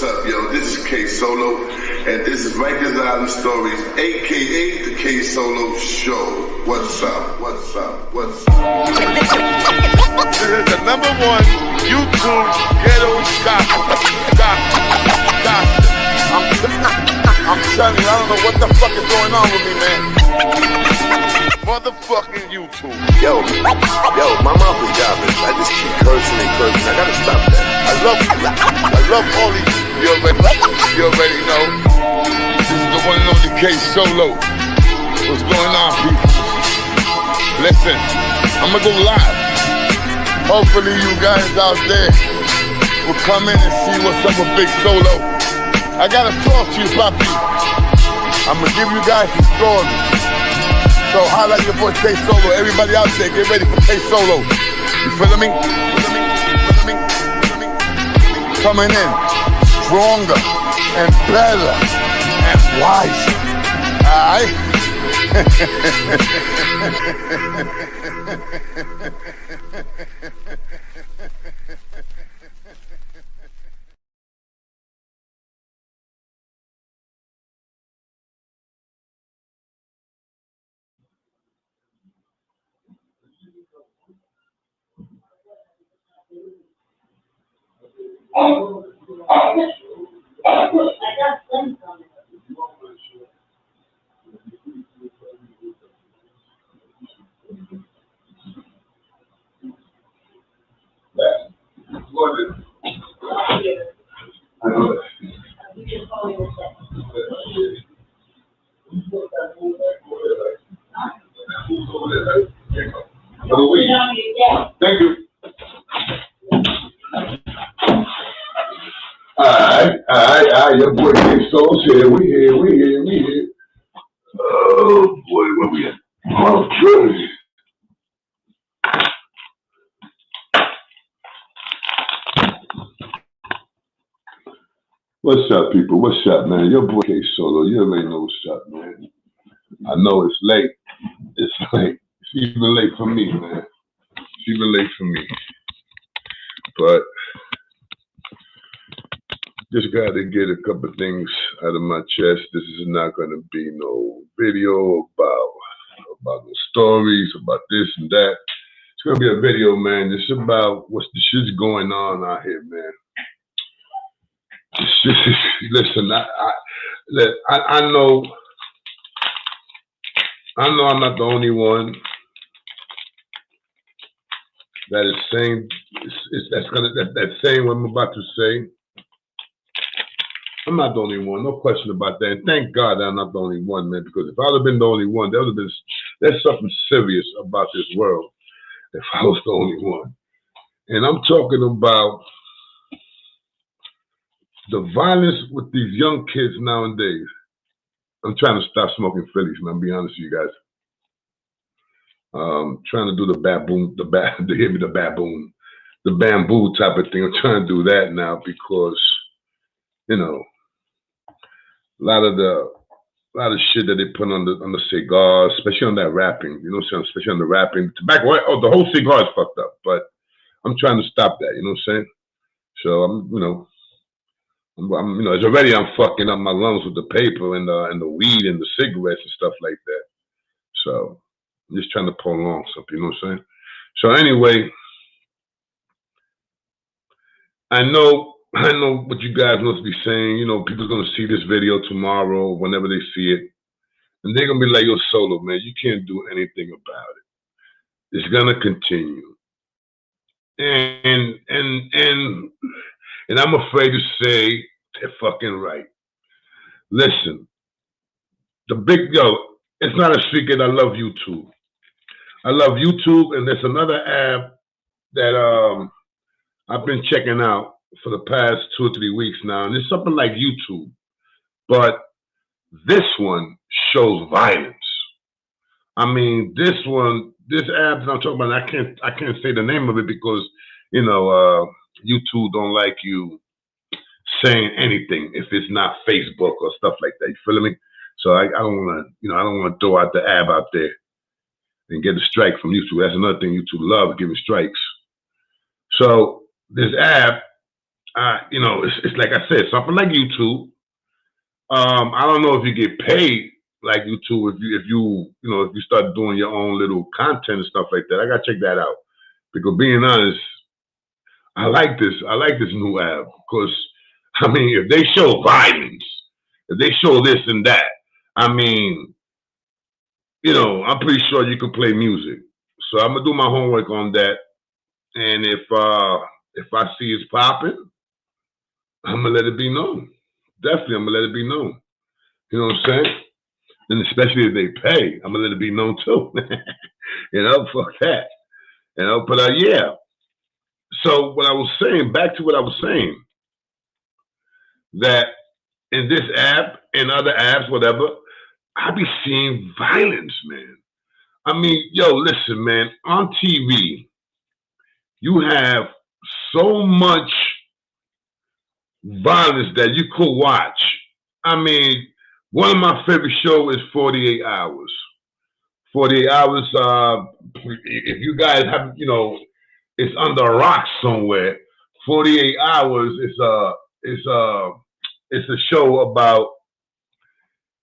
up, yo? This is K Solo, and this is Rikers Island Stories, aka the K Solo Show. What's up? What's up? What's up? This is the #1 YouTube ghetto gossip. I'm telling you, I don't know what the fuck is going on with me, man. Motherfucking YouTube. Yo, my mouth is garbage. I just keep cursing and cursing. I gotta stop that. I love all these. You already know. This is the one and only K Solo. What's going on, people? Listen, I'm gonna go live. Hopefully you guys out there will come in and see what's up with Big Solo. I gotta talk to you, Papi. I'm gonna give you guys a story. So holla your boy K Solo. Everybody out there, get ready for K Solo. You feeling me? Coming in stronger and better and wiser. Alright? Thank you. Alright, your boy K Solo's here. We here. Oh boy, where we at? Okay. What's up, people? What's up, man? Your boy K Solo. You already know what's up, man. I know it's late. It's late. It's even late for me, man. It's even late for me. But just got to get a couple of things out of my chest. This is not going to be no video about the stories, about this and that. It's going to be a video, man. It's about what's the shit's going on out here, man. Listen, I know I'm not the only one that is saying that saying what I'm about to say. I'm not the only one, no question about that. And thank God that I'm not the only one, man, because if I would have been the only one, there's something serious about this world if I was the only one. And I'm talking about the violence with these young kids nowadays. I'm trying to stop smoking Phillies, man, I'll be honest with you guys. Trying to do the bamboo type of thing. I'm trying to do that now because, you know, a lot of shit that they put on the cigars, especially on that wrapping, you know what I'm saying? Especially on the wrapping. Tobacco, the whole cigar is fucked up, but I'm trying to stop that, you know what I'm saying? So it's already I'm fucking up my lungs with the paper and the weed and the cigarettes and stuff like that. So I'm just trying to prolong something, you know what I'm saying? So anyway, I know what you guys must be saying. You know, people's gonna see this video tomorrow, whenever they see it, and they're gonna be like, "Yo, Solo, man, you can't do anything about it. It's gonna continue." And I'm afraid to say they're fucking right. Listen, it's not a secret. I love YouTube. And there's another app that I've been checking out for the past 2 or 3 weeks now, and it's something like YouTube, but this one shows violence. I mean, this app that I'm talking about, I can't say the name of it because, you know, YouTube don't like you saying anything if it's not Facebook or stuff like that. You feel me? So I don't want to throw out the app out there and get a strike from YouTube. That's another thing YouTube loves, giving strikes. So this app, you know, it's like I said, something like YouTube. I don't know if you get paid like YouTube if you start doing your own little content and stuff like that. I gotta check that out because being honest, I like this. I like this new app because I mean, if they show violence, if they show this and that, I mean, I'm pretty sure you can play music. So I'm gonna do my homework on that, and if I see it's popping, I'm gonna let it be known. Definitely, I'm gonna let it be known. You know what I'm saying? And especially if they pay, I'm gonna let it be known too. Fuck that. But yeah. So what I was saying, back to what I was saying, that in this app and other apps, whatever, I be seeing violence, man. I mean, yo, listen, man, on TV, you have so much violence that you could watch. I mean, one of my favorite shows is 48 Hours. 48 Hours, if you guys have, it's under a rock somewhere. 48 Hours it's a show about,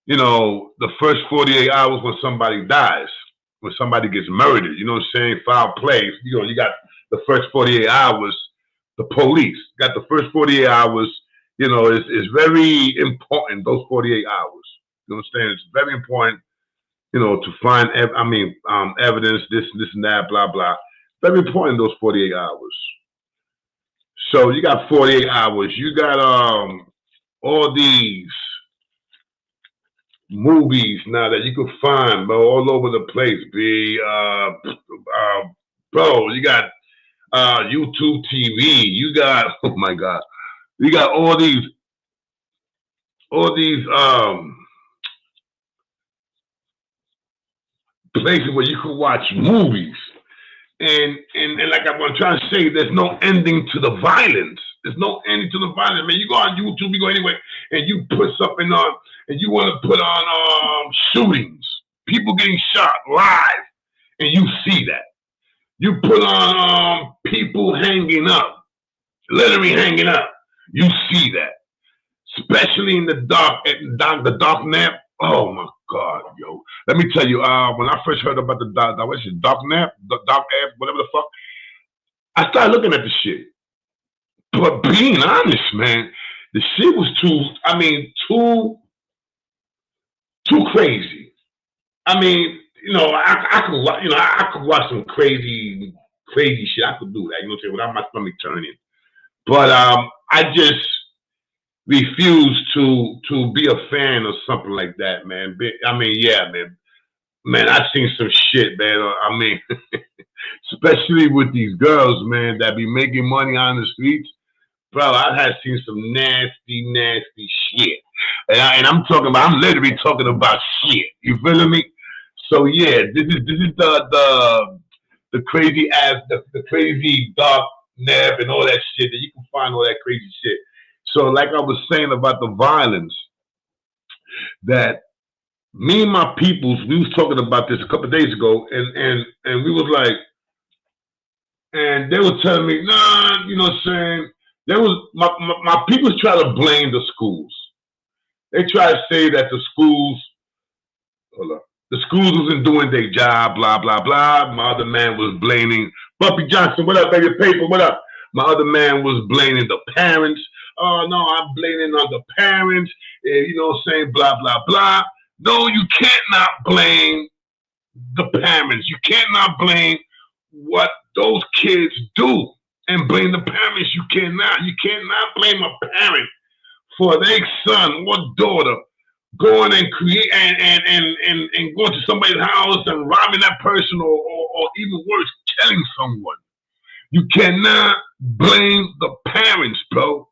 the first 48 hours when somebody dies, when somebody gets murdered, you know what I'm saying? Foul play. You got the first 48 hours, the police got the first 48 hours, it's very important, those 48 hours. You understand? It's very important, to find, evidence, this and that, blah, blah. Very important, those 48 hours. So you got 48 hours. You got all these movies now that you can find, bro, all over the place. Bro, you got YouTube TV. You got, oh my God, you got all these places where you can watch movies. And like I'm trying to say, there's no ending to the violence. There's no ending to the violence. Man, you go on YouTube, you go anywhere, and you put something on, and you want to put on shootings, people getting shot live, and you see that. You put on people hanging up, literally hanging up. You see that, especially in the dark net. Oh my God, yo! Let me tell you, when I first heard about the dark net, the dark app, whatever the fuck, I started looking at the shit. But being honest, man, the shit was too crazy. I mean, I could watch some crazy shit. I could do that, without my stomach turning. But I just refuse to be a fan of something like that, man. I mean, yeah, man, I've seen some shit, man. I mean, especially with these girls, man, that be making money on the streets. Bro, I've seen some nasty shit. And I'm literally talking about shit. You feeling me? So yeah, this is the crazy ass, the crazy dark net and all that shit that you can find all that crazy shit. So like I was saying about the violence, that me and my peoples, we was talking about this a couple of days ago, and we was like, and they were telling me, nah, you know what I'm saying? There was my people try to blame the schools. They try to say that the schools wasn't doing their job, blah blah blah. My other man was blaming Bumpy Johnson. What up, baby? Paper. What up? My other man was blaming the parents. Oh no, I'm blaming on the parents. You know what I'm saying? Blah blah blah. No, you cannot blame the parents. You cannot blame what those kids do. And blame the parents. You cannot blame a parent for their son or daughter going and create and going to somebody's house and robbing that person or even worse, killing someone. You cannot blame the parents, bro.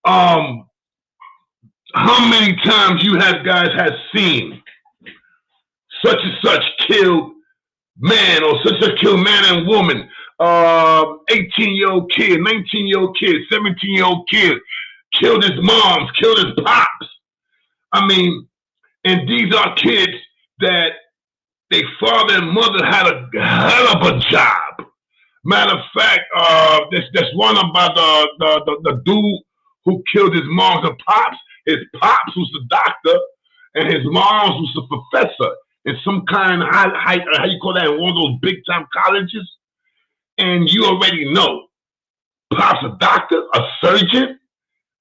How many times you guys have seen such and such killed man or such and killed man and woman? 18-year-old kid, 19-year-old kid, 17-year-old kid, killed his moms, killed his pops. I mean, and these are kids that their father and mother had a hell of a job. Matter of fact, there's one about the dude who killed his moms and pops. His pops was the doctor, and his moms was the professor in some kind of how you call that, in one of those big time colleges. And you already know, pops a doctor, a surgeon,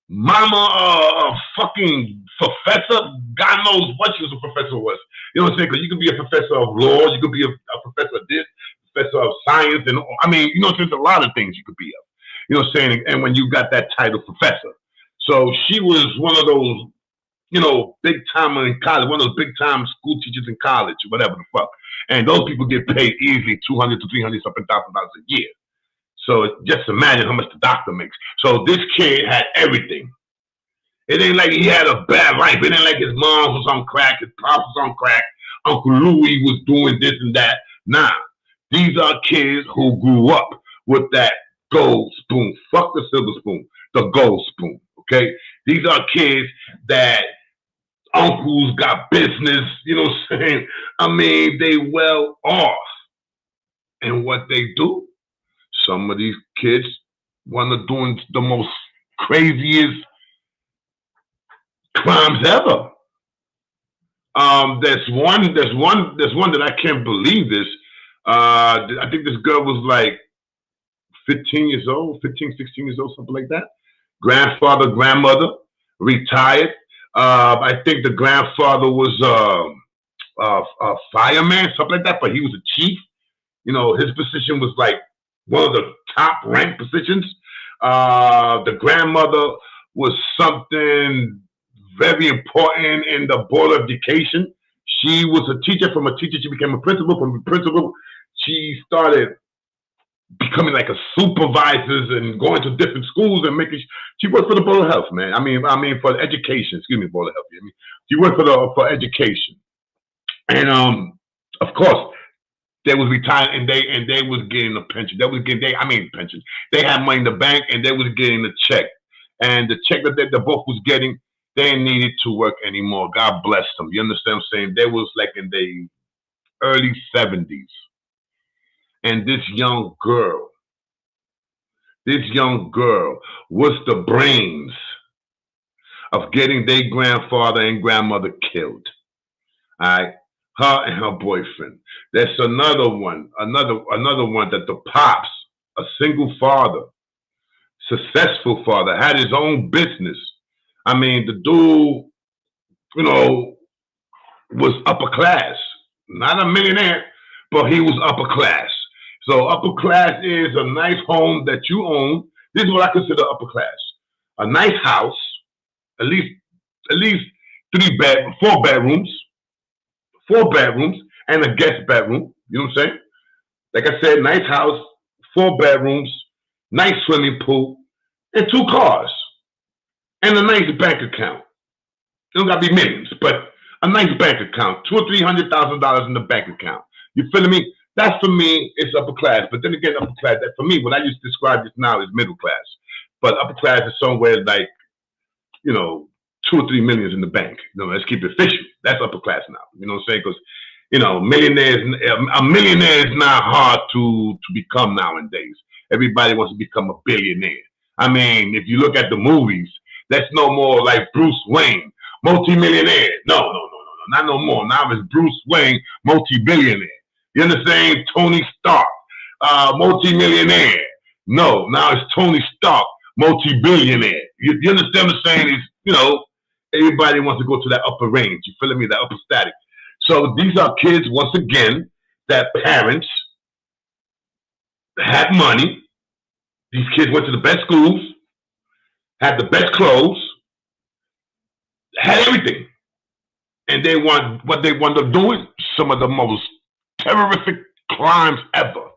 mama a fucking professor. God knows what she was a professor was. You know what I'm saying? Because you could be a professor of law, you could be a professor of this, professor of science, and I mean, you know, there's a lot of things you could be of. You know what I'm saying? And when you got that title, professor. So she was one of those, you know, big time in college, one of those big time school teachers in college, whatever the fuck. And those people get paid easily $200 to $300 something thousand dollars a year. So just imagine how much the doctor makes. So this kid had everything. It ain't like he had a bad life. It ain't like his mom was on crack, his pops was on crack, Uncle Louie was doing this and that. Nah, these are kids who grew up with that gold spoon. Fuck the silver spoon, the gold spoon, okay? These are kids that uncles got business, you know what I'm saying? I mean, they well off. And what they do, some of these kids want to do the most craziest crimes ever. There's one that I can't believe this. I think this girl was like 15 years old, 15, 16 years old, something like that. Grandfather, grandmother, retired. I think the grandfather was a fireman, something like that, but he was a chief. You know, his position was like one of the top ranked positions. The grandmother was something very important in the board of education. She was a teacher. From a teacher, she became a principal. From a principal, she started becoming like a supervisor and going to different schools and making. She worked for the board of health, man. I mean for education. Excuse me, board of health. I mean, she worked for education, and of course, they was retired and they was getting a pension. They was getting pension. They had money in the bank and they was getting a check, and the check that they both was getting. They needed to work anymore. God bless them. You understand what I'm saying? They was like in the early 70s. And this young girl was the brains of getting their grandfather and grandmother killed. All right? Her and her boyfriend. There's another one that the pops, a single father, successful father, had his own business. I mean, the dude, you know, was upper class. Not a millionaire, but he was upper class. So upper class is a nice home that you own. This is what I consider upper class. A nice house, at least 4 bedrooms, and a guest bedroom. You know what I'm saying? Like I said, nice house, 4 bedrooms, nice swimming pool, and 2 cars. And a nice bank account. It don't gotta be millions, but a nice bank account. $200,000 or $300,000 in the bank account. You feeling me? That's for me, it's upper class. But then again, upper class, that for me, what I used to describe this now is middle class. But upper class is somewhere like, you know, 2 or 3 millions in the bank. You know, let's keep it official. That's upper class now. You know what I'm saying? Because, you know, a millionaire is not hard to become nowadays. Everybody wants to become a billionaire. I mean, if you look at the movies, that's no more like Bruce Wayne, multi-millionaire. No, not no more. Now it's Bruce Wayne, multi-billionaire. You understand? Tony Stark, multi-millionaire. No, now it's Tony Stark, multi-billionaire. You understand what I'm saying? Is, you know, everybody wants to go to that upper range. You feeling me? That upper static. So these are kids, once again, that parents had money. These kids went to the best schools, had the best clothes, had everything. And what they wound up doing, some of the most terrorific crimes ever.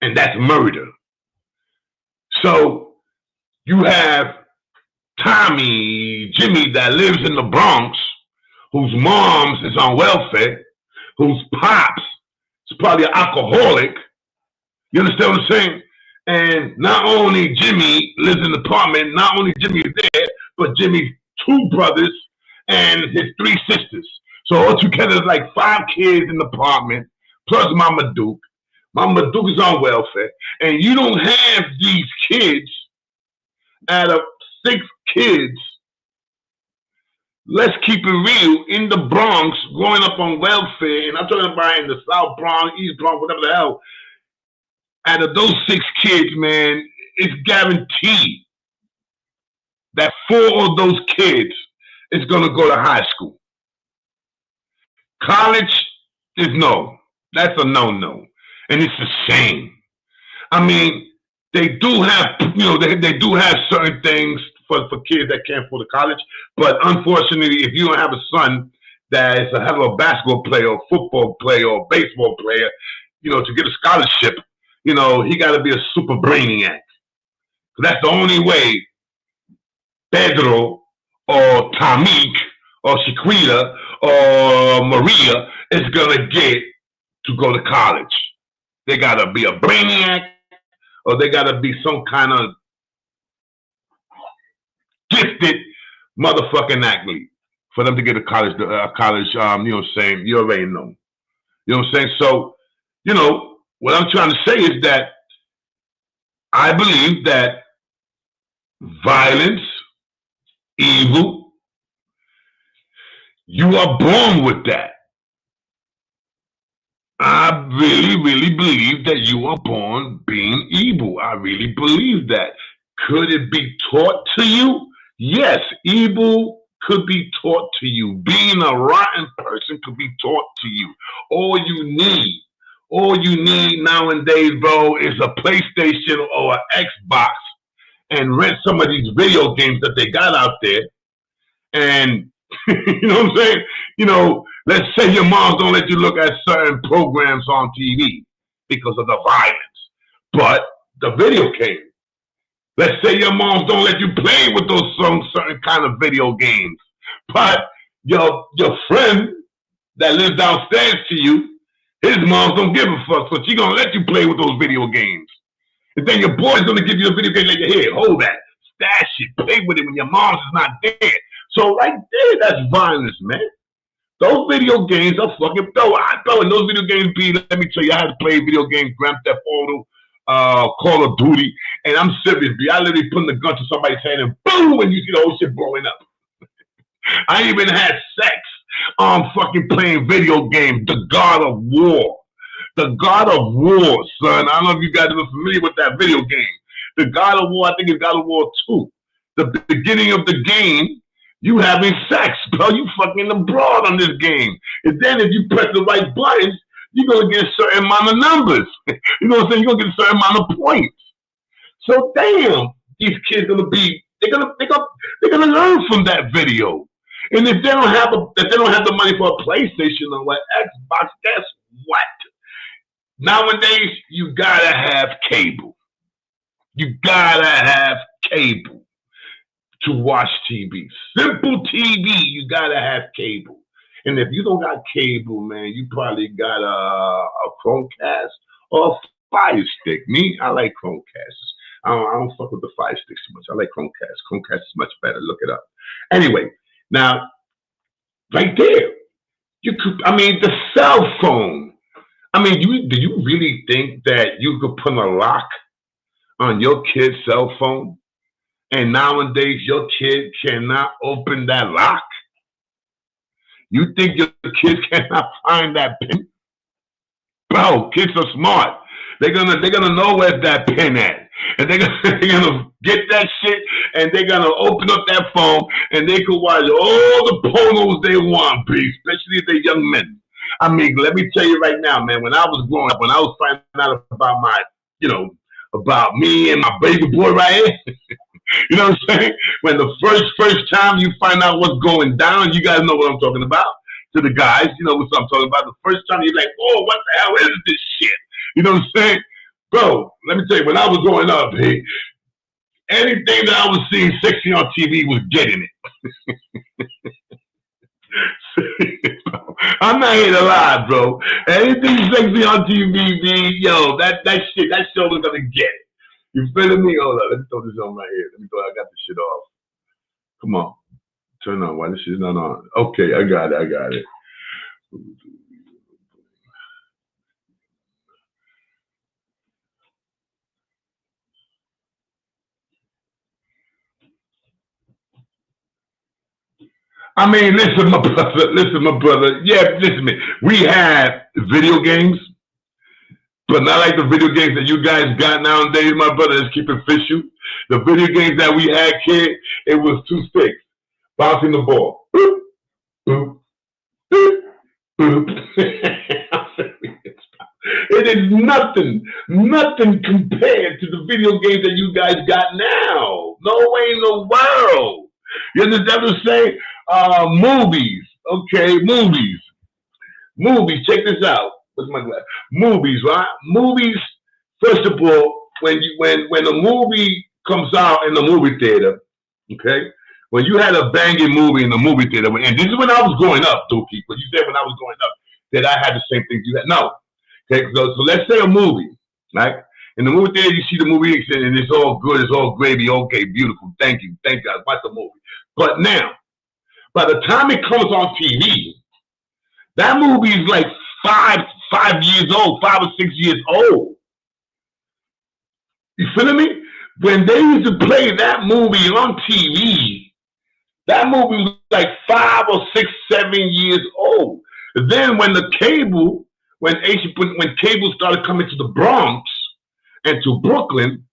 And that's murder. So you have Jimmy that lives in the Bronx, whose mom's is on welfare, whose pops is probably an alcoholic. You understand what I'm saying? And not only Jimmy lives in the apartment, not only Jimmy is there, but Jimmy's 2 brothers and his 3 sisters. So altogether, it's like 5 kids in the apartment, plus Mama Duke, Mama Duke is on welfare, and you don't have these kids out of 6 kids. Let's keep it real. In the Bronx, growing up on welfare, and I'm talking about in the South Bronx, East Bronx, whatever the hell, out of those 6 kids, man, it's guaranteed that 4 of those kids is going to go to high school. College is no. That's a no-no. And it's a shame. I mean, they do have, they do have certain things for kids that can't afford the college. But unfortunately, if you don't have a son that is a hell of a basketball player or football player or baseball player, to get a scholarship, he got to be a super brainiac. That's the only way Pedro or Tamik or Shaquita or Maria is going to get to go to college. They got to be a brainiac or they got to be some kind of gifted motherfucking athlete for them to get to college, you know what I'm saying? You already know. You know what I'm saying? So, what I'm trying to say is that I believe that violence, evil, you are born with that. I really, really believe that you are born being evil. I really believe that. Could it be taught to you? Yes, evil could be taught to you. Being a rotten person could be taught to you. All you need nowadays, bro, is a PlayStation or an Xbox and rent some of these video games that they got out there. And, you know what I'm saying? Let's say your mom don't let you look at certain programs on TV because of the violence. But the video game. Let's say your moms don't let you play with those certain kind of video games. But your friend that lives downstairs to you, his moms don't give a fuck, so she's going to let you play with those video games. And then your boy's going to give you a video game like, here, hold that, stash it, play with it when your mom's is not there. So right there, that's violence, man. Those video games are fucking, and those video games be, let me tell you, I had to play video games, Grand Theft Auto, Call of Duty, and I'm serious, I literally putting the gun to somebody's head and boom, and you see the whole shit blowing up. I even had sex on fucking playing video games, The God of War. The God of War, son. I don't know if you guys are familiar with that video game. The God of War, I think it's God of War 2. The beginning of the game, you having sex, bro. You fucking the broad on this game. And then if you press the right buttons, you're going to get a certain amount of numbers. You know what I'm saying? You're going to get a certain amount of points. So damn, these kids they're gonna learn from that video. And if they don't have the money for a PlayStation or what Xbox, guess what? Nowadays, you gotta have cable. You gotta have cable to watch TV. Simple TV, you gotta have cable. And if you don't got cable, man, you probably got a Chromecast or a Fire Stick. Me, I like Chromecasts. I don't fuck with the Fire Sticks too much. I like Chromecast. Chromecast is much better. Look it up. Anyway, now, right there, the cell phone. Do you really think that you could put a lock on your kid's cell phone? And nowadays, your kid cannot open that lock? You think your kids cannot find that pin? Bro, kids are smart. They're gonna know where's that pin at. And they're gonna get that shit and they're gonna open up that phone and they could watch all the pornos they want, especially if they're young men. Let me tell you right now, man, when I was growing up, when I was finding out about about me and my baby boy right here, you know what I'm saying? When the first time you find out what's going down, you guys know what I'm talking about. To the guys, you know what I'm talking about. The first time you're like, oh, what the hell is this shit? You know what I'm saying? Bro, let me tell you, when I was growing up, hey, anything that I was seeing sexy on TV was getting it. I'm not here to lie, bro. Anything sexy on TV, yo, that show was gonna get it. You feeling me? Hold on, let me throw this on right here. I got this shit off. Come on. Turn on. Why this shit's not on? Okay, I got it. I mean, listen, my brother. Listen, my brother. Yeah, listen to me. We had video games, but not like the video games that you guys got nowadays, my brother. Let's keep it official. The video games that we had, kid, it was two sticks bouncing the ball. Boop, boop, boop, boop. It is nothing compared to the video games that you guys got now. No way in the world. You understand what I'm saying? Movies. Okay, movies. Movies. Check this out. What's my glass? Movies, right? Movies. First of all, when a movie comes out in the movie theater, okay, when you had a banging movie in the movie theater, and this is when I was growing up, Dookie. But you said when I was growing up that I had the same thing you had. No. Okay, so let's say a movie, right? In the movie theater, you see the movie and it's all good, it's all gravy, okay, beautiful, thank you, thank God, watch the movie. But now, by the time it comes on TV, that movie is like 5 years old, 5 or 6 years old. You feel me? When they used to play that movie on TV, that movie was like 5 or 6, 7 years old. Then when cable started coming to the Bronx and to Brooklyn,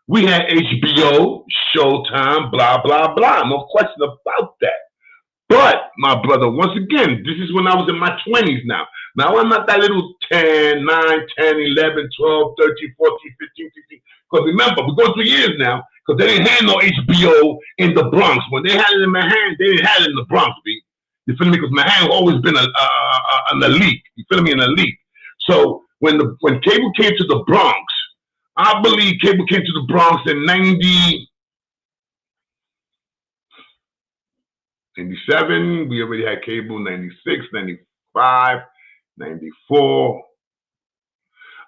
we had HBO, Showtime, blah, blah, blah. No question about that. But, my brother, once again, this is when I was in my 20s now. Now I'm not that little 10, 9, 10, 11, 12, 13, 14, 15, 16. Because remember, we're going through years now, because they didn't have no HBO in the Bronx. When they had it in Manhattan, they didn't have it in the Bronx, B. You feel me? Because Manhattan always been an elite. You feel me? An elite. So when cable came to the Bronx, I believe cable came to the Bronx in 97. We already had cable 96, 95, 94.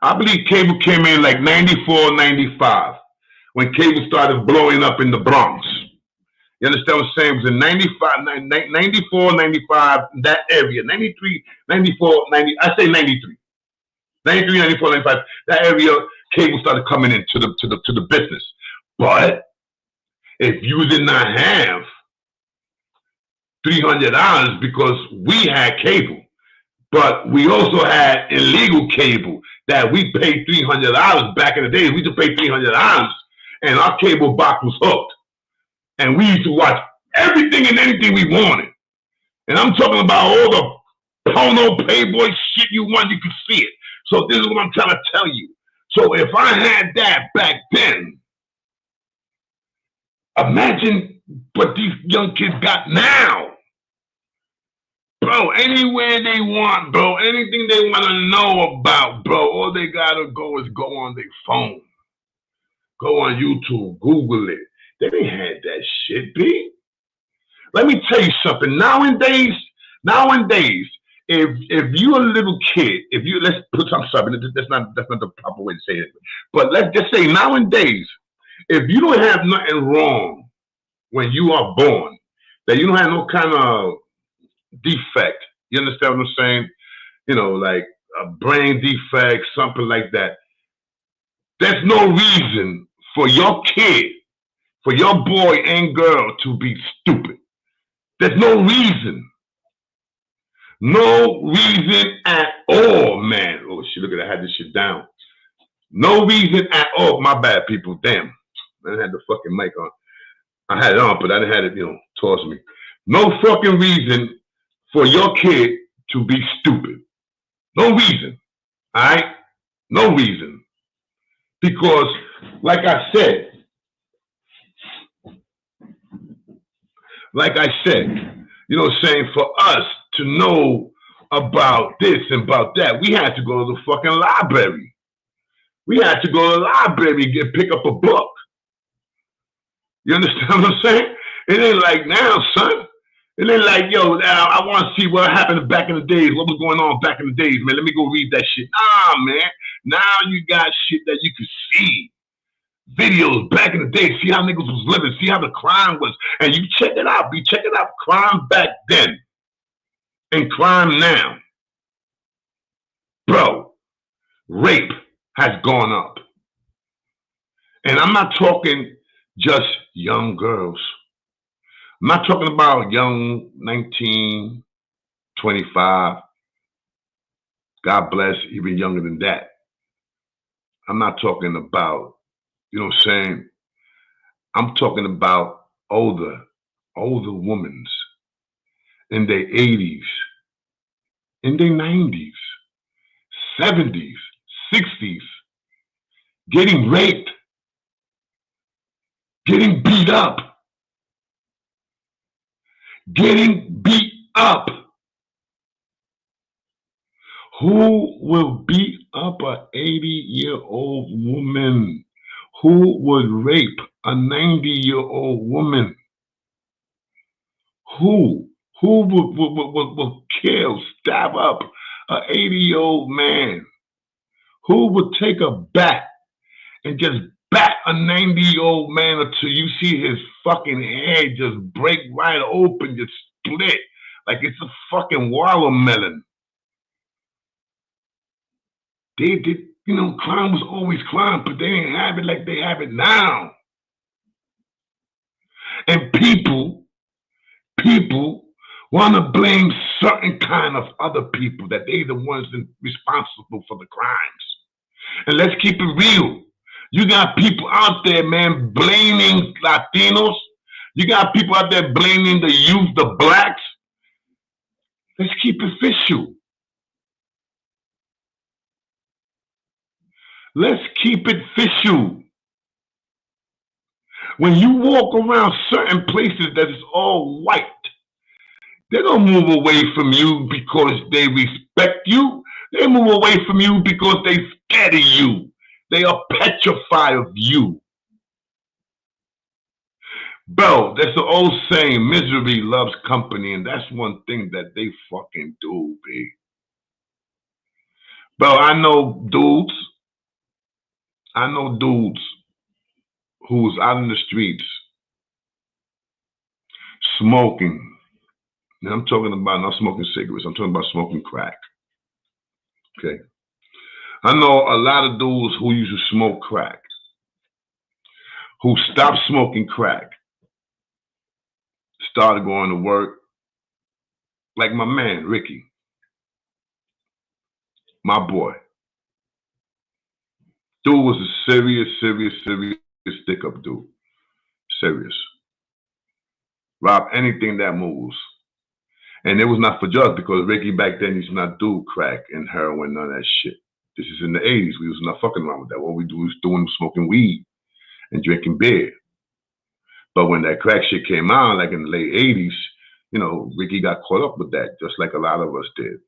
I believe cable came in like 94, 95 when cable started blowing up in the Bronx. You understand what I'm saying? It was in 95, 94, 95, that area. 93, 94, 90, I say 93. 93, 94, 95, that area, cable started coming into the business. But if you did not have $300 because we had cable, but we also had illegal cable that we paid $300 back in the day. We used to pay $300 and our cable box was hooked. And we used to watch everything and anything we wanted. And I'm talking about all the porno, Playboy shit you want, you could see it. So this is what I'm trying to tell you. So if I had that back then, imagine what these young kids got now. Bro, anywhere they want, bro, anything they want to know about, bro, all they got to go is go on their phone. Go on YouTube, Google it. They didn't have that shit, B. Let me tell you something. Nowadays, if you're a little kid, I'm sorry, that's not the proper way to say it. But let's just say nowadays, if you don't have nothing wrong when you are born, that you don't have no kind of defect, you understand what I'm saying? You know, like a brain defect, something like that. There's no reason for your kid, for your boy and girl to be stupid. There's no reason. No reason at all, man. Oh, shit, look at that. I had this shit down. No reason at all. My bad, people. Damn. I didn't have the fucking mic on. I had it on, but I didn't have it, towards me. No fucking reason for your kid to be stupid. No reason. All right? No reason. Because, like I said, you know what I'm saying, for us to know about this and about that, we had to go to the fucking library. We had to go to the library and pick up a book. You understand what I'm saying? It ain't like now, son. It ain't like, yo, I want to see what happened back in the days, what was going on back in the days, man. Let me go read that shit. Nah, man. Now you got shit that you can see. Videos back in the day, see how niggas was living, see how the crime was. And you check it out, check it out. Crime back then and crime now. Bro, rape has gone up. And I'm not talking just young girls. I'm not talking about young 19, 25. God bless, even younger than that. I'm not talking about, you know what I'm saying? I'm talking about older women in their 80s, in their 90s, 70s, 60s, getting raped, getting beat up, Who will beat up a 80-year-old woman? Who would rape a 90-year-old woman? Who would kill, stab up a 80-year-old man? Who would take a bat and just bat a 90-year-old man until you see his fucking head just break right open, just split like it's a fucking watermelon? They did, you know, crime was always crime, but they didn't have it like they have it now. And people want to blame certain kind of other people that they the ones responsible for the crimes. And let's keep it real. You got people out there, man, blaming Latinos. You got people out there blaming the youth, the blacks. Let's keep it official. Let's keep it official. When you walk around certain places that is all white, they don't move away from you because they respect you. They move away from you because they scared of you. They are petrified of you. Bro, that's the old saying, misery loves company, and that's one thing that they fucking do, B. Bro, I know dudes who's out in the streets smoking. Now I'm talking about not smoking cigarettes, I'm talking about smoking crack. Okay. I know a lot of dudes who used to smoke crack, who stopped smoking crack, started going to work, like my man, Ricky, my boy. Dude was a serious stick-up dude. Serious. Rob anything that moves. And it was not for drugs because Ricky back then used to not do crack and heroin, none of that shit. This is in the 80s. We was not fucking around with that. What we do was doing smoking weed and drinking beer. But when that crack shit came out, like in the late 80s, you know, Ricky got caught up with that, just like a lot of us did.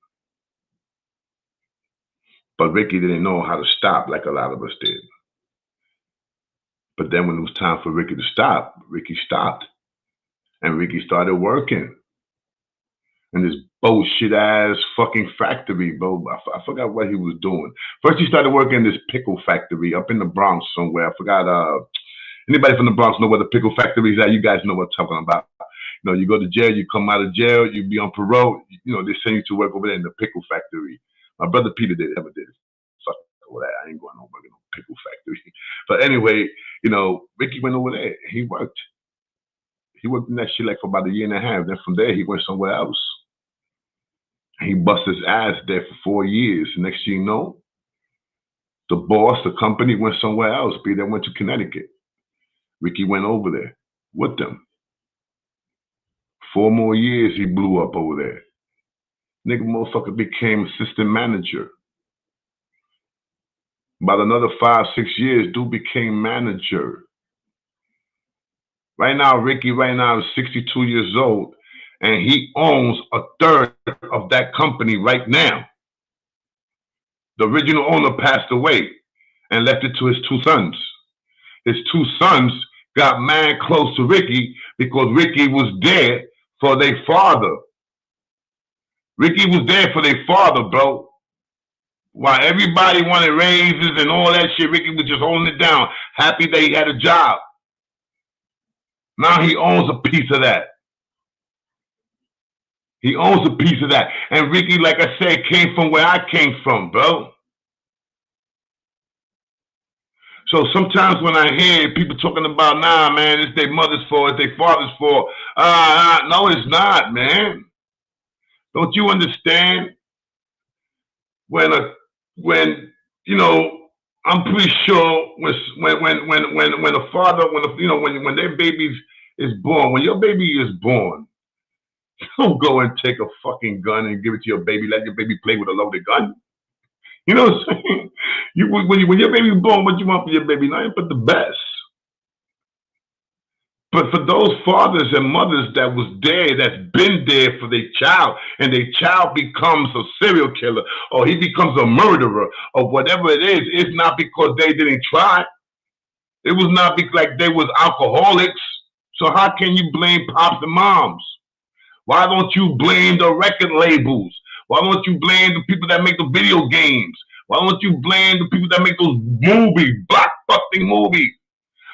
But Ricky didn't know how to stop like a lot of us did. But then when it was time for Ricky to stop, Ricky stopped. And Ricky started working in this bullshit ass fucking factory, bro. I forgot what he was doing. First he started working in this pickle factory up in the Bronx somewhere. I forgot, anybody from the Bronx know where the pickle factory is at? You guys know what I'm talking about. You know, you go to jail, you come out of jail, you be on parole, you know, they send you to work over there in the pickle factory. My brother Peter never did it. Fuck all that. I ain't going over in no pickle factory. But anyway, you know, Ricky went over there. He worked. He worked in that shit like for about a year and a half. Then from there, he went somewhere else. He busted his ass there for 4 years. Next thing you know, the boss, the company went somewhere else. They went to Connecticut. Ricky went over there with them. 4 more years he blew up over there. Nigga motherfucker became assistant manager. About another 5, 6 years, dude became manager. Right now, Ricky is 62 years old, and he owns a third of that company right now. The original owner passed away and left it to his 2 sons. His 2 sons got mad close to Ricky because Ricky was there for their father. Ricky was there for their father, bro. While everybody wanted raises and all that shit, Ricky was just holding it down, happy that he had a job. Now he owns a piece of that. He owns a piece of that. And Ricky, like I said, came from where I came from, bro. So sometimes when I hear people talking about, nah, man, it's their mother's fault, it's their father's fault. No, it's not, man. Don't you understand? When you know, I'm pretty sure when a father, when their baby is born, when your baby is born, you don't go and take a fucking gun and give it to your baby, let your baby play with a loaded gun. You know what I'm saying? When your baby's born, what you want for your baby? Nothing but the best. But for those fathers and mothers that was there, that's been there for their child, and their child becomes a serial killer, or he becomes a murderer, or whatever it is, it's not because they didn't try. It was not like they was alcoholics. So how can you blame pops and moms? Why don't you blame the record labels? Why don't you blame the people that make the video games? Why don't you blame the people that make those movies, blockbuster movies?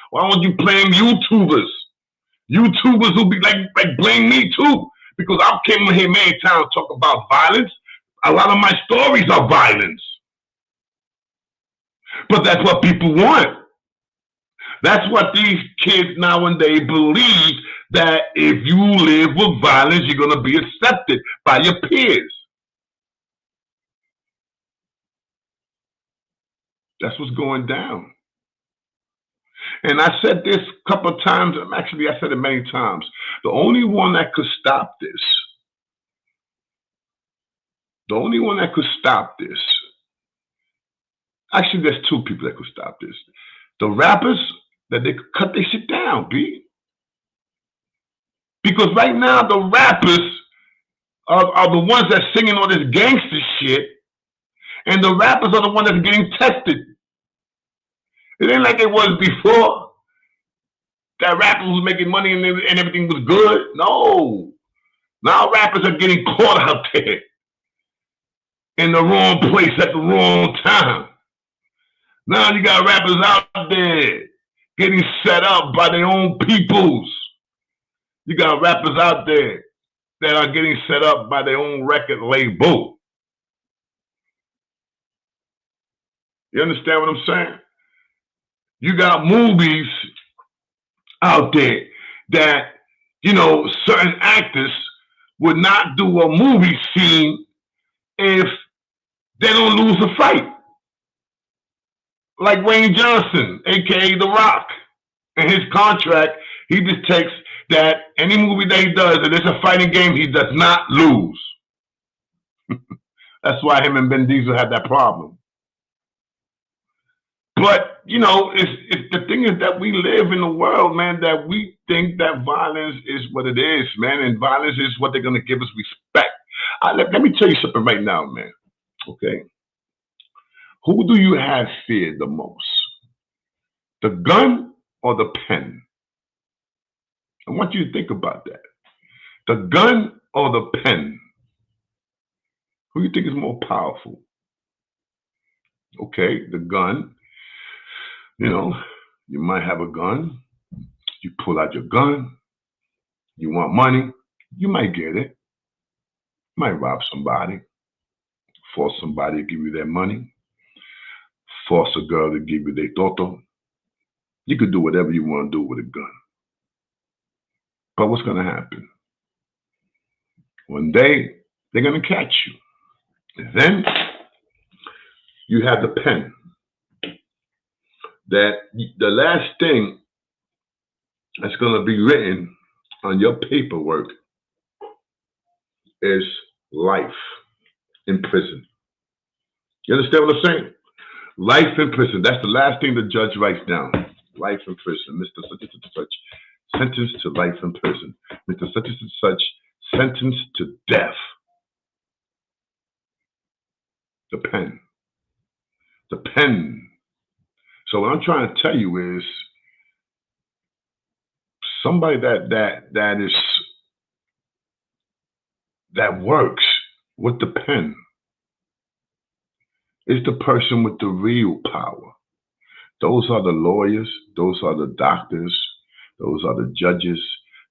Why don't you blame YouTubers? YouTubers who be like blame me too, because I came in here many times talk about violence. A lot of my stories are violence, but that's what people want. That's what these kids nowadays believe, that if you live with violence, you're gonna be accepted by your peers. That's what's going down. And I said this a couple of times, actually I said it many times. The only one that could stop this, actually there's two people that could stop this. The rappers, that they could cut their shit down, B. Because right now the rappers are the ones that's singing all this gangster shit, and the rappers are the ones that's getting tested. It ain't like it was before. That rappers was making money and everything was good. No. Now rappers are getting caught out there in the wrong place at the wrong time. Now you got rappers out there getting set up by their own peoples. You got rappers out there that are getting set up by their own record label. You understand what I'm saying? You got movies out there that, you know, certain actors would not do a movie scene if they don't lose a fight. Like Wayne Johnson, aka The Rock. In his contract, he just takes that any movie that he does, if it's a fighting game, he does not lose. That's why him and Ben Diesel had that problem. But, you know, the thing is that we live in a world, man, that we think that violence is what it is, man, and violence is what they're going to give us respect. Let me tell you something right now, man, okay? Who do you have feared the most? The gun or the pen? I want you to think about that. The gun or the pen? Who do you think is more powerful? Okay, the gun. You know, you might have a gun. You pull out your gun. You want money. You might get it. You might rob somebody. Force somebody to give you their money. Force a girl to give you their toto. You could do whatever you want to do with a gun. But what's going to happen? One day, they're going to catch you. And then you have the pen. That the last thing that's going to be written on your paperwork is life in prison. You understand what I'm saying? Life in prison. That's the last thing the judge writes down. Life in prison. Mr. Such and such, sentenced to life in prison. Mr. Such and such, sentenced to death. The pen. The pen. So what I'm trying to tell you is somebody that works with the pen is the person with the real power. Those are the lawyers, those are the doctors, those are the judges,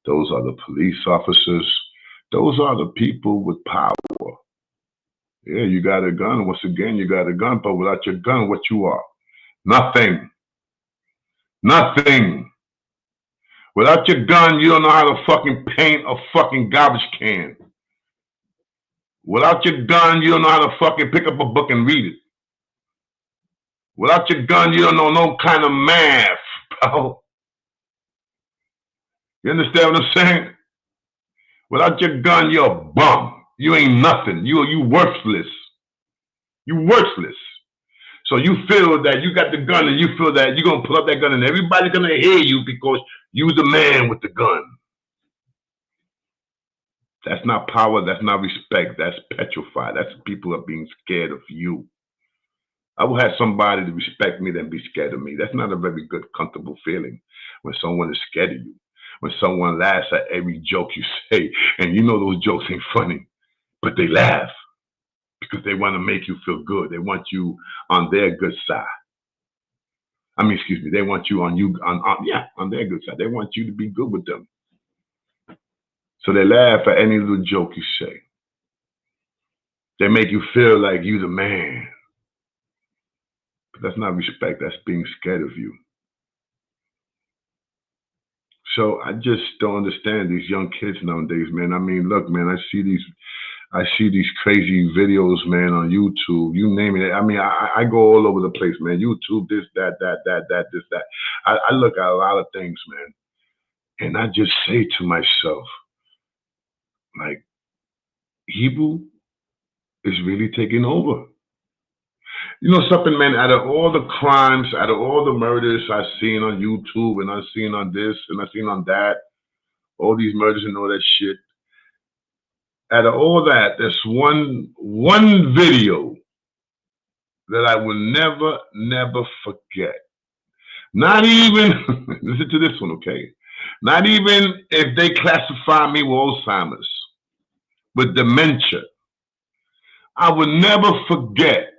those are the police officers, those are the people with power. Yeah, you got a gun. Once again, you got a gun, but without your gun, what you are? Nothing. Nothing. Without your gun, you don't know how to fucking paint a fucking garbage can. Without your gun, you don't know how to fucking pick up a book and read it. Without your gun, you don't know no kind of math, bro. You understand what I'm saying? Without your gun, you're a bum. You ain't nothing. You worthless. You worthless. So you feel that you got the gun and you feel that you're going to pull up that gun and everybody's going to hear you because you're the man with the gun. That's not power. That's not respect. That's petrified. That's people are being scared of you. I will have somebody to respect me than be scared of me. That's not a very good, comfortable feeling when someone is scared of you. When someone laughs at every joke you say, and you know those jokes ain't funny, but they laugh because they want to make you feel good. They want you on their good side. I mean, excuse me, they want you on their good side. They want you to be good with them. So they laugh at any little joke you say. They make you feel like you the man. But that's not respect. That's being scared of you. So I just don't understand these young kids nowadays, man. I mean, look, man, I see these crazy videos, man, on YouTube. You name it. I mean, I go all over the place, man. YouTube, this, that, this, that. I look at a lot of things, man. And I just say to myself, like, evil is really taking over. You know something, man, out of all the crimes, out of all the murders I've seen on YouTube and I've seen on this and I've seen on that, all these murders and all that shit, out of all that, there's one video that I will never forget. Not even, listen to this one, okay? Not even if they classify me with Alzheimer's, with dementia. I will never forget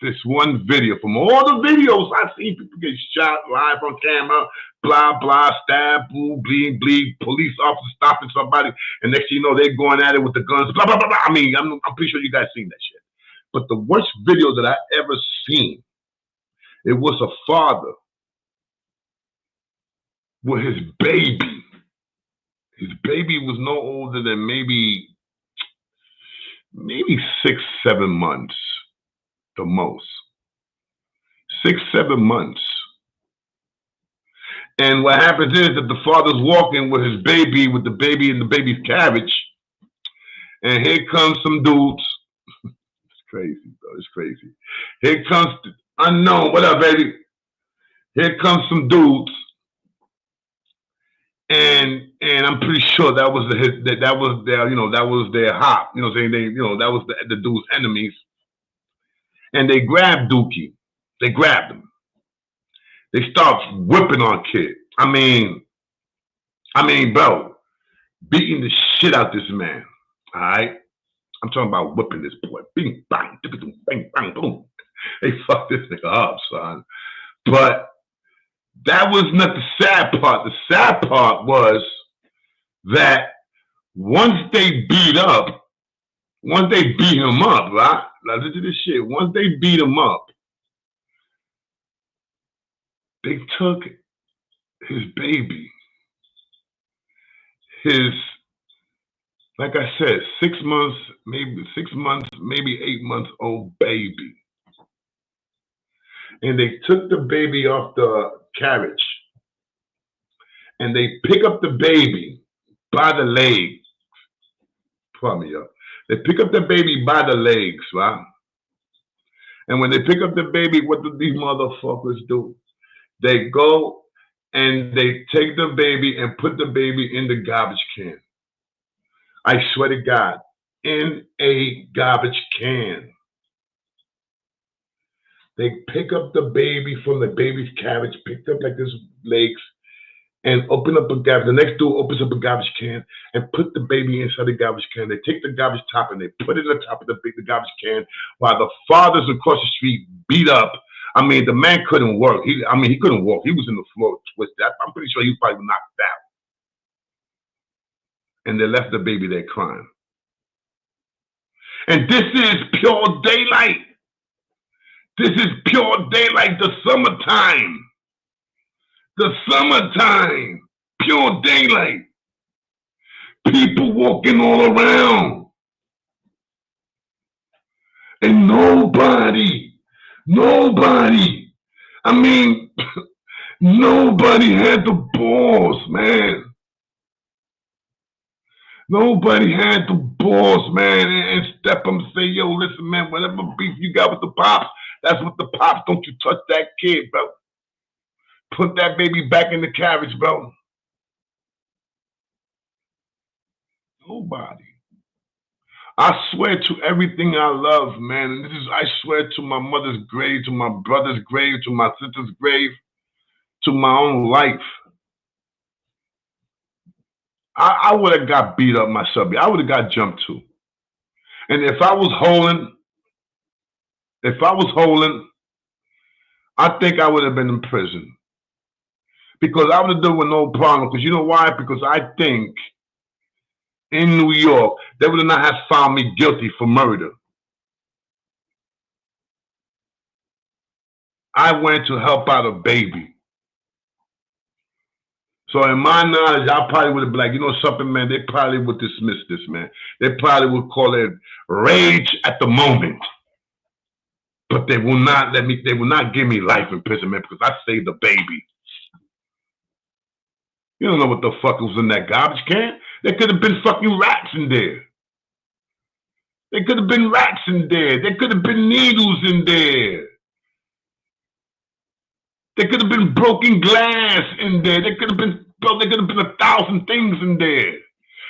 this one video. From all the videos I've seen people get shot live on camera, blah, blah, stab, boo, bleed, police officer stopping somebody, and next thing you know, they're going at it with the guns, blah, blah, blah, blah. I mean, I'm pretty sure you guys seen that shit. But the worst video that I ever seen, it was a father with his baby. His baby was no older than maybe 6, 7 months. The most. 6, 7 months. And what happens is that the father's walking with his baby, with the baby in the baby's carriage. And here comes some dudes. It's crazy, bro. It's crazy. Here comes unknown. What up, baby? Here comes some dudes. And I'm pretty sure that was their hop. You know what I'm saying? That was the dude's enemies. And they grabbed Dookie. They grabbed him. They start whipping on kid. I mean, bro, beating the shit out this man. All right? I'm talking about whipping this boy. Bing, bang, bang, bang, boom. They fucked this nigga up, son. But that was not the sad part. The sad part was that once they beat him up, right? Now listen to this shit. Once they beat him up, they took his baby, like I said, 6 months, maybe 8 months old baby. And they took the baby off the carriage. And they pick up the baby by the legs. Pardon me, y'all. They pick up the baby by the legs, right? And when they pick up the baby, what do these motherfuckers do? They go and they take the baby and put the baby in the garbage can. I swear to God, in a garbage can. They pick up the baby from the baby's carriage, picked up like his legs, and open up a garbage. The next dude opens up a garbage can and put the baby inside the garbage can. They take the garbage top and they put it on top of the garbage can while the fathers across the street beat up. I mean, the man couldn't work. He couldn't walk. He was in the floor twisted. I'm pretty sure he probably knocked out. And they left the baby there crying. And this is pure daylight. This is pure daylight, the summertime. The summertime, pure daylight. People walking all around. And nobody, I mean, nobody had the balls, man. Nobody had the balls, man, and step up and say, yo, listen, man, whatever beef you got with the pops, that's what the pops. Don't you touch that kid, bro. Put that baby back in the carriage, bro. Nobody. I swear to everything I love, man, and I swear to my mother's grave, to my brother's grave, to my sister's grave, to my own life. I would have got beat up myself. I would have got jumped too. And if I was holding, I think I would have been in prison. Because I would have done with no problem. Because you know why? Because I think in New York, they would not have found me guilty for murder. I went to help out a baby. So in my knowledge, I probably would have been like, you know something, man, they probably would dismiss this, man. They probably would call it rage at the moment. But they will not give me life imprisonment because I saved the baby. You don't know what the fuck was in that garbage can. There could have been fucking rats in there. There could have been rats in there. There could have been needles in there. There could have been broken glass in there. There could have been 1,000 things in there.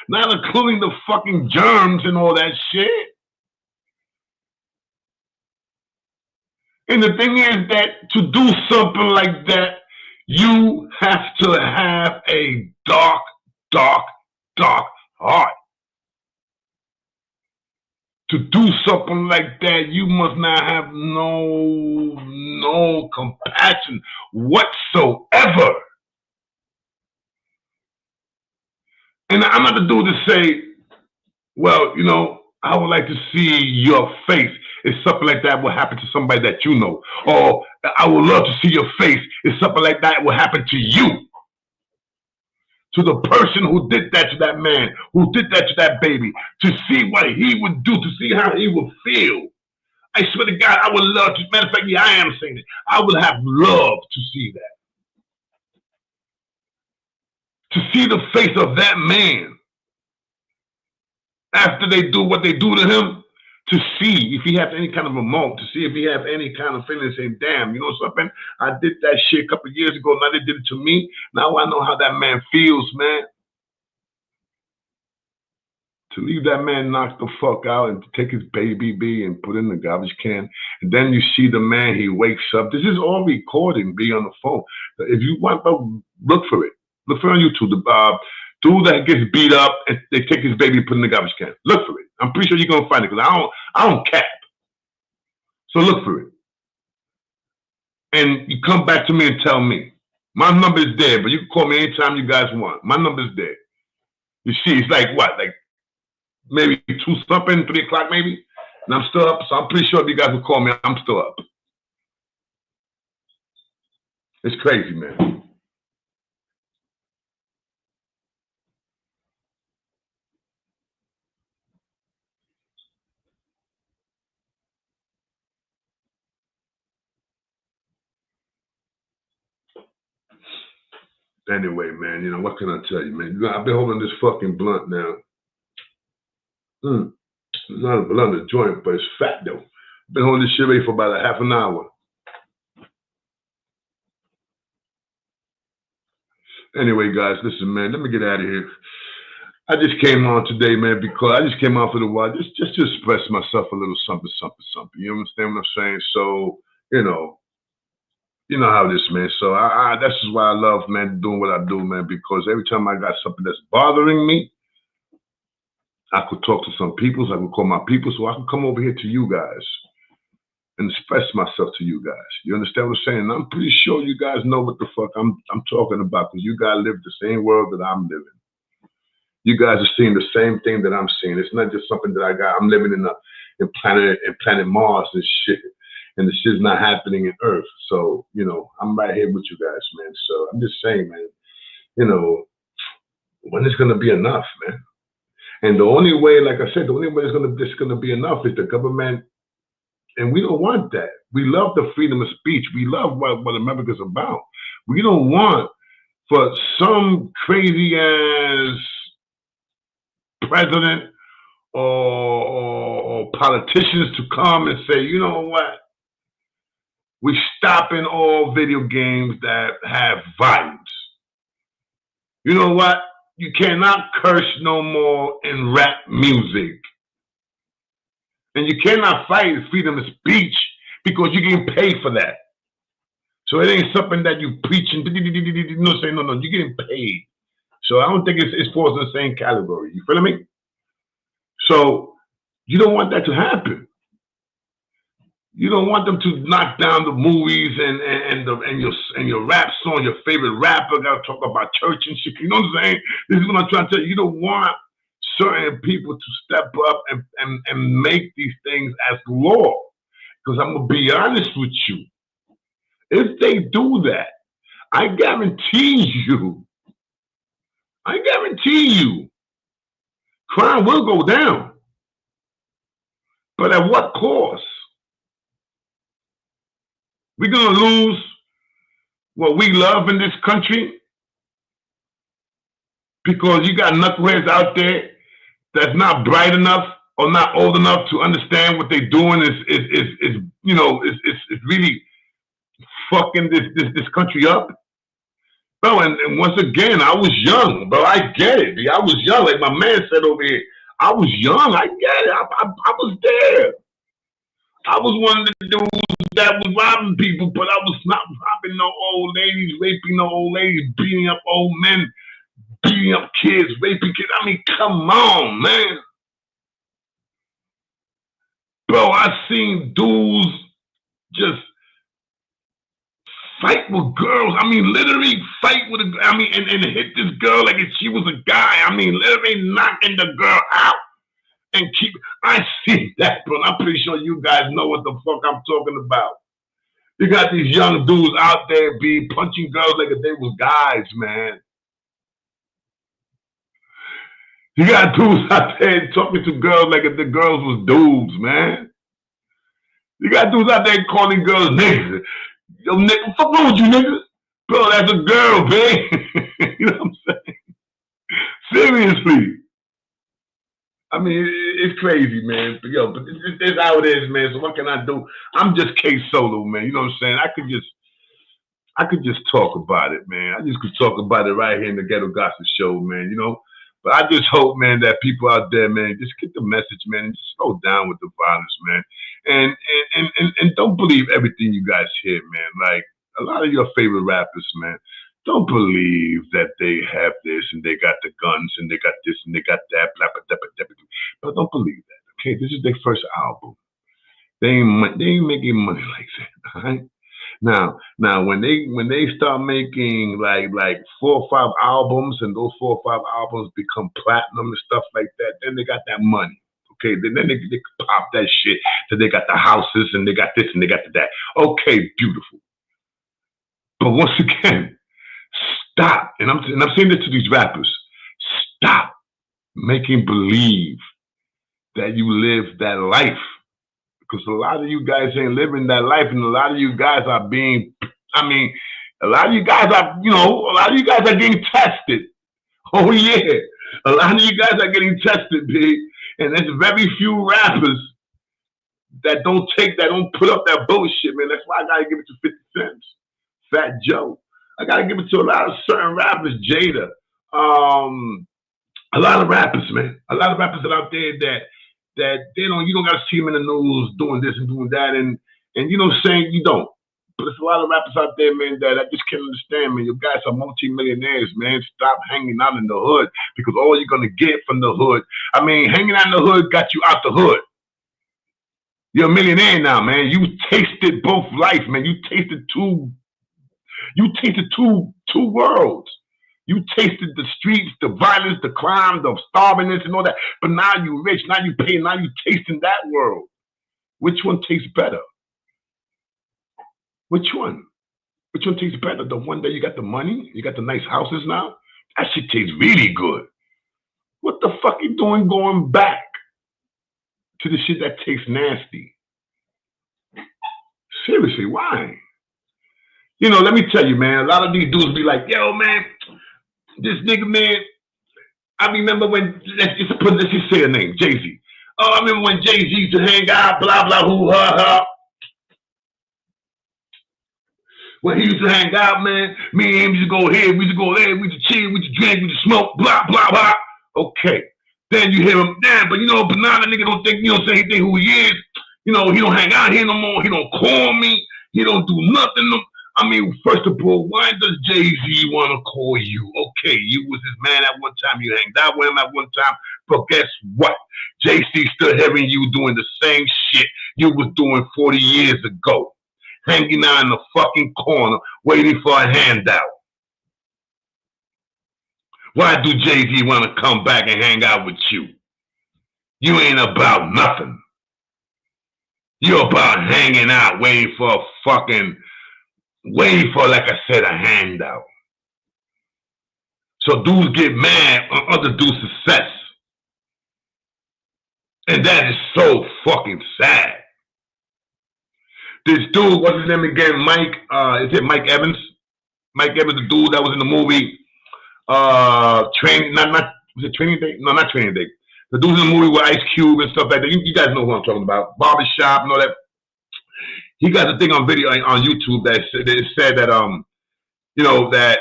Not including the fucking germs and all that shit. And the thing is that to do something like that, you have to have a dark, dark, dark heart. To do something like that, you must not have no compassion whatsoever. And I'm not the dude to say, well, you know, I would like to see your face if something like that will happen to somebody that you know. Or I would love to see your face if something like that will happen to you. To the person who did that to that man, who did that to that baby, to see what he would do, to see how he would feel. I swear to God, I would love to, matter of fact, yeah, I am saying it. I would have loved to see that. To see the face of that man after they do what they do to him, to see if he has any kind of remorse, to see if he has any kind of feeling, saying, damn, you know something? I did that shit a couple of years ago, now they did it to me. Now I know how that man feels, man. To leave that man knocked the fuck out and take his baby and put in the garbage can. And then you see the man, he wakes up. This is all recording, be on the phone. If you want, look for it. Look for it on YouTube. The dude that gets beat up and they take his baby and put in the garbage can. Look for it. I'm pretty sure you're gonna find it because I don't cap. So look for it. And you come back to me and tell me. My number is there, but you can call me anytime you guys want. My number is there. You see, it's like what? Like maybe 2-something, 3 o'clock maybe? And I'm still up, so I'm pretty sure if you guys will call me, I'm still up. It's crazy, man. Anyway, man, you know, what can I tell you, man? I've been holding this fucking blunt now. It's not a blunt, a joint, but it's fat, though. I've been holding this shit ready for about a half an hour. Anyway, guys, listen, man, let me get out of here. I just came on today, man, because I just came on for the while, just to express myself a little something. You understand what I'm saying? So, you know how it is, man. So that's just why I love, man, doing what I do, man, because every time I got something that's bothering me, I could talk to some people, so I could call my people, so I could come over here to you guys and express myself to you guys. You understand what I'm saying? I'm pretty sure you guys know what the fuck I'm talking about, because you guys live the same world that I'm living. You guys are seeing the same thing that I'm seeing. It's not just something that I'm living in planet Mars and shit. and the shit's not happening in Earth. So, you know, I'm right here with you guys, man. So I'm just saying, man, you know, when it's gonna be enough, man. And the only way, like I said, the only way it's gonna be enough is the government, and we don't want that. We love the freedom of speech. We love what America's about. We don't want for some crazy ass president or politicians to come and say, you know what? We're stopping all video games that have violence. You know what? You cannot curse no more in rap music. And you cannot fight freedom of speech because you get paid for that. So it ain't something that you preaching. No, say no, you're getting paid. So I don't think it's falls in the same category. You feel me? So you don't want that to happen. You don't want them to knock down the movies and your rap song, your favorite rapper gotta talk about church and shit. You know what I'm saying? This is what I'm trying to tell you. You don't want certain people to step up and make these things as law. Because I'm gonna be honest with you. If they do that, I guarantee you, crime will go down. But at what cost? We're gonna lose what we love in this country because you got knuckleheads out there that's not bright enough or not old enough to understand what they're doing is you know, is really fucking this country up. Bro, and once again, I was young, bro. I get it. I was young, like my man said over here. I was young. I get it. I was there. I was one of the dudes that was robbing people, but I was not robbing no old ladies, raping no old ladies, beating up old men, beating up kids, raping kids. I mean, come on, man. Bro, I seen dudes just fight with girls. I mean, literally fight with a girl. I mean, and hit this girl like if she was a guy. I mean, literally knocking the girl out. And I see that, bro. I'm pretty sure you guys know what the fuck I'm talking about. You got these young dudes out there be punching girls like if they was guys, man. You got dudes out there talking to girls like if the girls was dudes, man. You got dudes out there calling girls niggas. Yo, nigga, fuck wrong with you, nigga? Bro, that's a girl, babe. You know what I'm saying? Seriously. I mean, it's crazy, man. But yo, but this is how it is, man. So what can I do? I'm just K Solo, man. You know what I'm saying? I could just talk about it, man. I just could talk about it right here in the Ghetto Gossip Show, man. You know. But I just hope, man, that people out there, man, just get the message, man, and just slow down with the violence, man. And don't believe everything you guys hear, man. Like a lot of your favorite rappers, man. Don't believe that they have this and they got the guns and they got this and they got that, blah, blah, blah, blah, blah. But don't believe that, okay? This is their first album. They ain't making money like that, all right? Now, when they start making like 4 or 5 albums and those 4 or 5 albums become platinum and stuff like that, then they got that money, okay? Then they pop that shit. So they got the houses and they got this and they got that. Okay, beautiful. But once again, stop, and I'm saying this to these rappers, stop making believe that you live that life. Because a lot of you guys ain't living that life, and a lot of you guys are being, a lot of you guys are getting tested. Oh yeah, a lot of you guys are getting tested, big. And there's very few rappers that don't put up that bullshit, man. That's why I gotta give it to 50 Cent, Fat Joe. I gotta give it to a lot of certain rappers, Jada. A lot of rappers, man. A lot of rappers that are out there that you don't gotta see them in the news doing this and doing that, and you know what I'm saying, you don't. But there's a lot of rappers out there, man, that I just can't understand, man. You guys are multi-millionaires, man. Stop hanging out in the hood because all you're gonna get from the hood. I mean, hanging out in the hood got you out the hood. You're a millionaire now, man. You tasted both life, man. You tasted two worlds. You tasted the streets, the violence, the crime, the starvingness, and all that. But now you rich, now you pay, now you tasting that world. Which one tastes better? Which one? Which one tastes better? The one that you got the money? You got the nice houses now? That shit tastes really good. What the fuck you doing going back to the shit that tastes nasty? Seriously, why? You know, let me tell you, man, a lot of these dudes be like, yo, man, this nigga, man, I remember when, let's just say a name, Jay-Z. Oh, I remember when Jay-Z used to hang out, blah, blah, hoo, ha, ha. When he used to hang out, man, me and him used to go here, we used to go there, we used to chill, we used to drink, we used to smoke, blah, blah, blah. Okay. Then you hear him, damn, but you know, banana nigga don't think, you know, say he think who he is. You know, he don't hang out here no more. He don't call me. He don't do nothing. I mean, first of all, why does Jay-Z want to call you? Okay, you was his man at one time. You hanged out with him at one time. But guess what? Jay-Z still hearing you doing the same shit you was doing 40 years ago. Hanging out in the fucking corner, waiting for a handout. Why do Jay-Z want to come back and hang out with you? You ain't about nothing. You're about hanging out, waiting for, like I said, a handout. So dudes get mad on other dudes' success. And that is so fucking sad. This dude, what's his name again? Mike, is it Mike Evans? Mike Evans, the dude that was in the movie, was it Training Day? No, not Training Day. The dude in the movie with Ice Cube and stuff like that. You guys know who I'm talking about. Barbershop and all that. He got a thing on video on YouTube that said that you know, that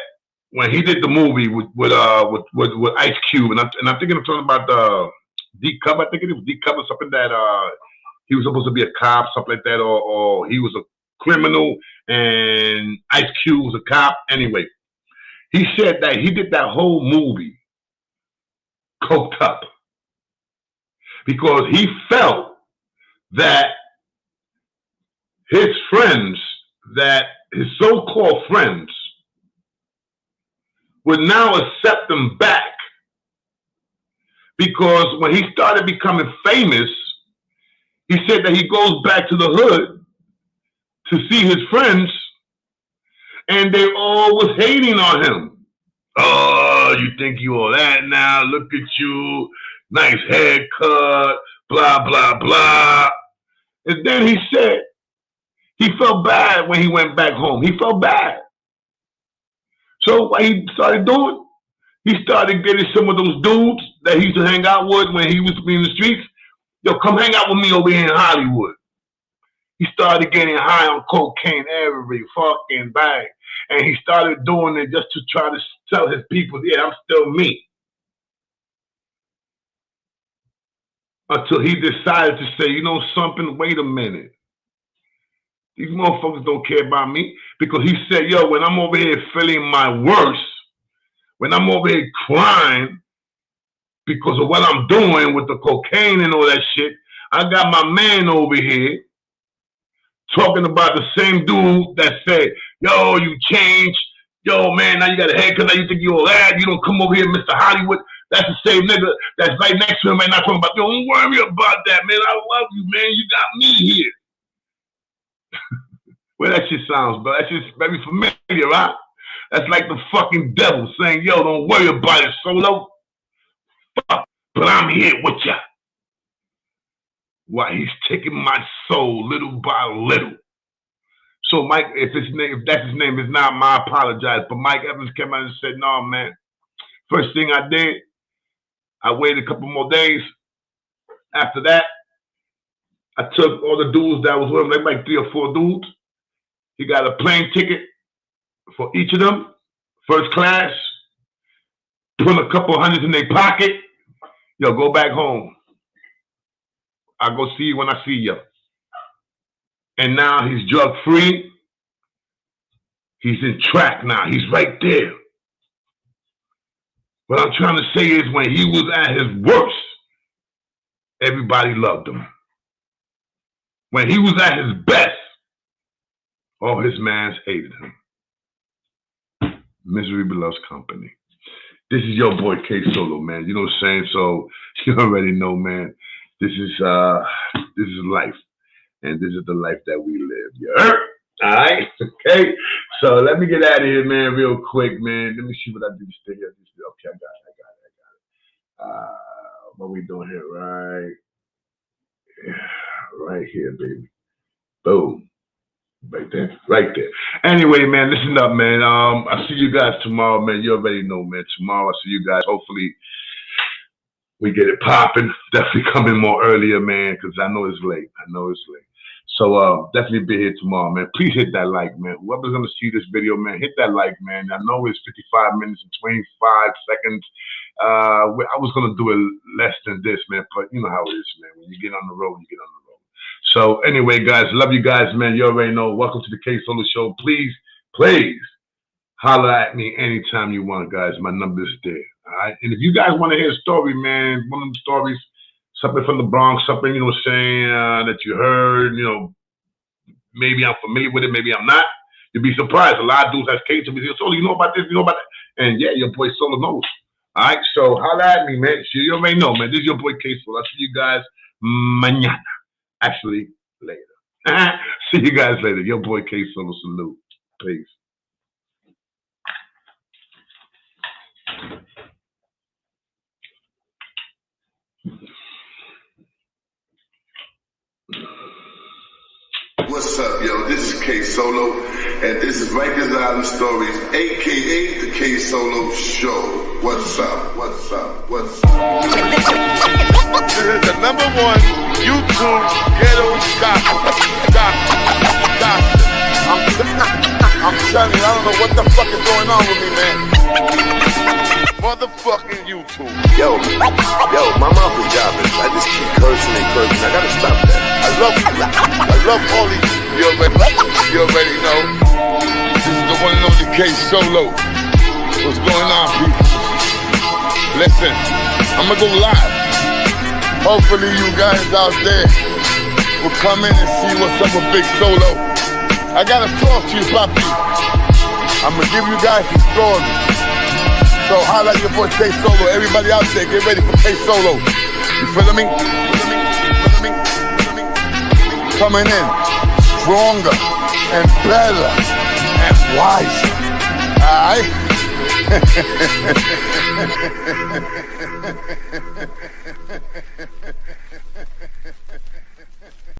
when he did the movie with Ice Cube, and I'm thinking I'm talking about the D Cup. I think it was D Cup or something that he was supposed to be a cop, something like that, or he was a criminal and Ice Cube was a cop. Anyway, he said that he did that whole movie coked up because he felt that his friends, that his so-called friends, would now accept him back because when he started becoming famous, he said that he goes back to the hood to see his friends and they all was hating on him. Oh, you think you all that now? Look at you, nice haircut, blah, blah, blah. And then he said he felt bad when he went back home. He felt bad. So what he started doing, he started getting some of those dudes that he used to hang out with when he used to be in the streets. Yo, come hang out with me over here in Hollywood. He started getting high on cocaine every fucking bag. And he started doing it just to try to tell his people, yeah, I'm still me. Until he decided to say, you know something, wait a minute. These motherfuckers don't care about me. Because he said, yo, when I'm over here feeling my worst, when I'm over here crying because of what I'm doing with the cocaine and all that shit, I got my man over here talking about the same dude that said, yo, you changed. Yo, man, now you got a haircut. Now you think you all that. You don't come over here, Mr. Hollywood. That's the same nigga that's right next to him right now talking about, yo, don't worry about that, man. I love you, man. You got me here. Well, that shit sounds, bro. That shit's very familiar, right? That's like the fucking devil saying, yo, don't worry about it, Solo. Fuck, but I'm here with ya. Why, he's taking my soul little by little. So Mike, if that's his name, is not my apologize. But Mike Evans came out and said, no, man. First thing I did, I waited a couple more days. After that, I took all the dudes that was with him, like 3 or 4 dudes. He got a plane ticket for each of them, first class, put a couple hundreds in their pocket. Yo, go back home. I'll go see you when I see you. And now he's drug free. He's in track now. He's right there. What I'm trying to say is when he was at his worst, everybody loved him. When he was at his best, all his mans hated him. Misery loves company. This is your boy K Solo, man. You know what I'm saying? So you already know, man. This is life. And this is the life that we live. You heard? All right, okay. So let me get out of here, man, real quick, man. Let me see what I do. Stay here. Okay, I got it. What we doing here? Right, right here, baby. Boom. Right there, right there. Anyway, man, listen up, man. I'll see you guys tomorrow, man. You already know, man. Tomorrow I'll see you guys. Hopefully we get it popping. Definitely coming more earlier, man, because I know it's late. So definitely be here tomorrow, man. Please hit that like, man. Whoever's gonna see this video, man, hit that like, man. I know it's 55 minutes and 25 seconds. I was gonna do it less than this, man, but you know how it is, man. When you get on the road, you get on the road. So anyway, guys, love you guys, man. You already know. Welcome to the K Solo Show. Please holler at me anytime you want, guys. My number is there. All right. And if you guys want to hear a story, man, one of them stories, something from the Bronx, something, you know what I'm saying, that you heard, you know, maybe I'm familiar with it, maybe I'm not. You'll be surprised. A lot of dudes have came to me and say, Solo, you know about this, you know about that. And yeah, your boy Solo knows. All right. So holler at me, man. So you already know, man. This is your boy K Solo. I'll see you guys mañana. Actually, later. See you guys later. Your boy K Solo, salute. Peace. What's up, yo? This is K Solo, and this is Rikers Island Stories, aka the K Solo Show. What's up? What's up? What's up? This is the #1 YouTube ghetto gospel. I'm telling you, I don't know what the fuck is going on with me, man. Motherfucking YouTube. Yo, my mouth is jobbing. I just keep cursing and cursing. I gotta stop that. I love all these. You already know. This is the one and only K Solo. What's going on, people? Listen, I'm gonna go live. Hopefully you guys out there will come in and see what's up with Big Solo. I gotta talk to you, Papi. I'm gonna give you guys a story. So holla at your boy K Solo. Everybody out there, get ready for K Solo. You feeling me? Coming in stronger and better and wiser. Alright?